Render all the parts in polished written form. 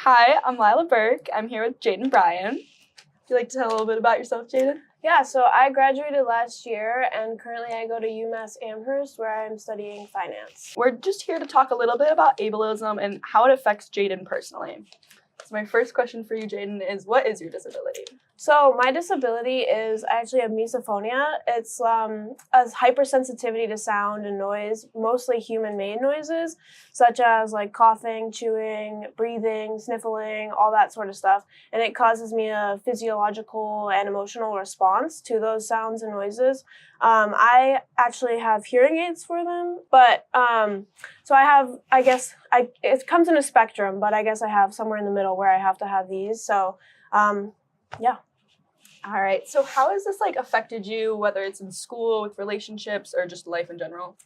Hi, I'm Lila Burke. I'm here with Jaden Bryan. Would you like to tell a little bit about yourself, Jaden? Yeah, so I graduated last year and currently I go to UMass Amherst where I'm studying finance. We're just here to talk a little bit about ableism and how it affects Jaden personally. So my first question for you, Jaden, is what is your disability? So my disability is I actually have misophonia. It's a hypersensitivity to sound and noise, mostly human-made noises, such as like coughing, chewing, breathing, sniffling, all that sort of stuff. And it causes me a physiological and emotional response to those sounds and noises. I actually have hearing aids for them, but so I have, it comes in a spectrum, but I guess I have somewhere in the middle where I have to have these. So yeah. All right. So how has this affected you, whether it's in school, with relationships, or just life in general?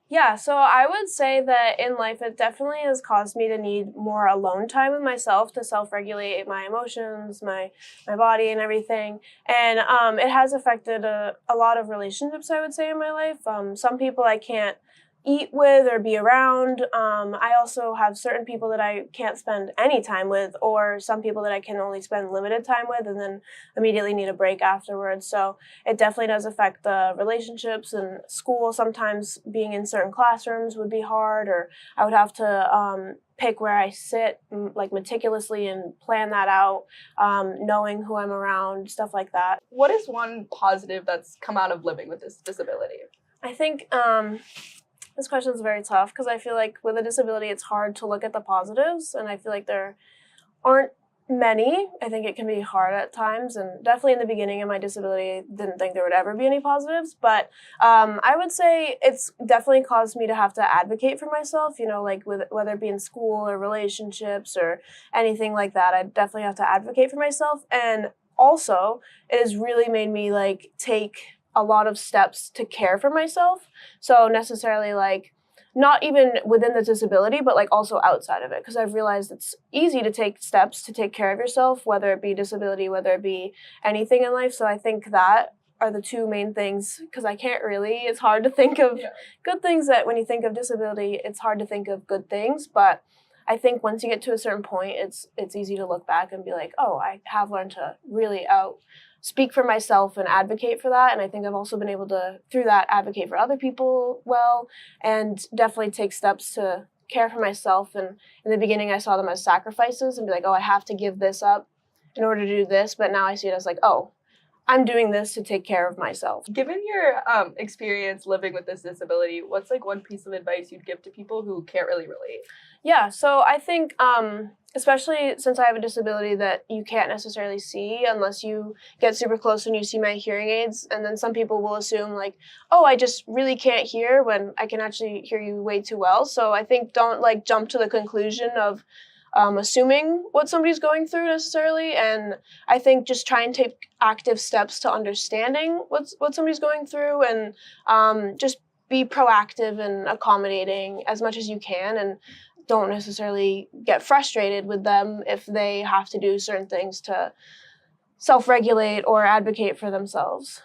Yeah, so I would say that in life it definitely has caused me to need more alone time with myself to self-regulate my emotions, my body and everything. And it has affected a lot of relationships, I would say, in my life. Some people I can't eat with or be around. I also have certain people that I can't spend any time with, or some people that I can only spend limited time with and then immediately need a break afterwards. So it definitely does affect the relationships and school. Sometimes being in certain classrooms would be hard, or I would have to pick where I sit meticulously and plan that out, knowing who I'm around, stuff like that. What is one positive that's come out of living with this disability? I think this question is very tough because I feel like with a disability, it's hard to look at the positives, and I feel like there aren't many. I think it can be hard at times, and definitely in the beginning of my disability, I didn't think there would ever be any positives, but I would say it's definitely caused me to have to advocate for myself, whether it be in school or relationships or anything like that. I definitely have to advocate for myself, and also it has really made me take a lot of steps to care for myself. So necessarily not even within the disability, but also outside of it, because I've realized it's easy to take steps to take care of yourself, whether it be disability, whether it be anything in life. So I think that are the two main things, because it's hard to think of good things. That when you think of disability, it's hard to think of good things, but I think once you get to a certain point, it's easy to look back and be like, oh, I have learned to really speak for myself and advocate for that. And I think I've also been able to, through that, advocate for other people well, and definitely take steps to care for myself. And in the beginning, I saw them as sacrifices and be like, oh, I have to give this up in order to do this. But now I see it as oh, I'm doing this to take care of myself. Given your experience living with this disability, what's one piece of advice you'd give to people who can't really relate? Yeah, so I think especially since I have a disability that you can't necessarily see unless you get super close and you see my hearing aids, and then some people will assume oh, I just really can't hear when I can actually hear you way too well. So I think don't jump to the conclusion of assuming what somebody's going through necessarily, and I think just try and take active steps to understanding what somebody's going through, and just be proactive and accommodating as much as you can, and don't necessarily get frustrated with them if they have to do certain things to self-regulate or advocate for themselves.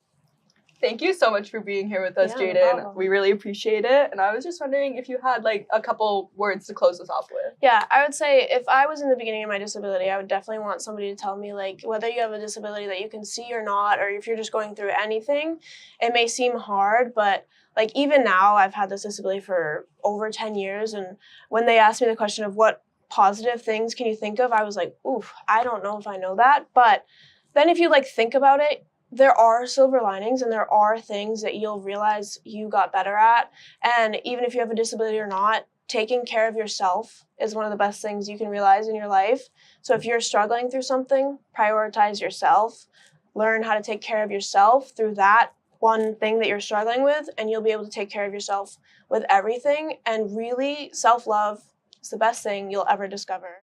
Thank you so much for being here with us, Yeah, no Jaden. problem. We really appreciate it. And I was just wondering if you had a couple words to close us off with. Yeah, I would say if I was in the beginning of my disability, I would definitely want somebody to tell me whether you have a disability that you can see or not, or if you're just going through anything, it may seem hard, but even now I've had this disability for over 10 years. And when they asked me the question of what positive things can you think of, I was like, oof, I don't know if I know that. But then if you think about it, there are silver linings and there are things that you'll realize you got better at. And even if you have a disability or not, taking care of yourself is one of the best things you can realize in your life. So if you're struggling through something, prioritize yourself, learn how to take care of yourself through that one thing that you're struggling with, and you'll be able to take care of yourself with everything. And really, self-love is the best thing you'll ever discover.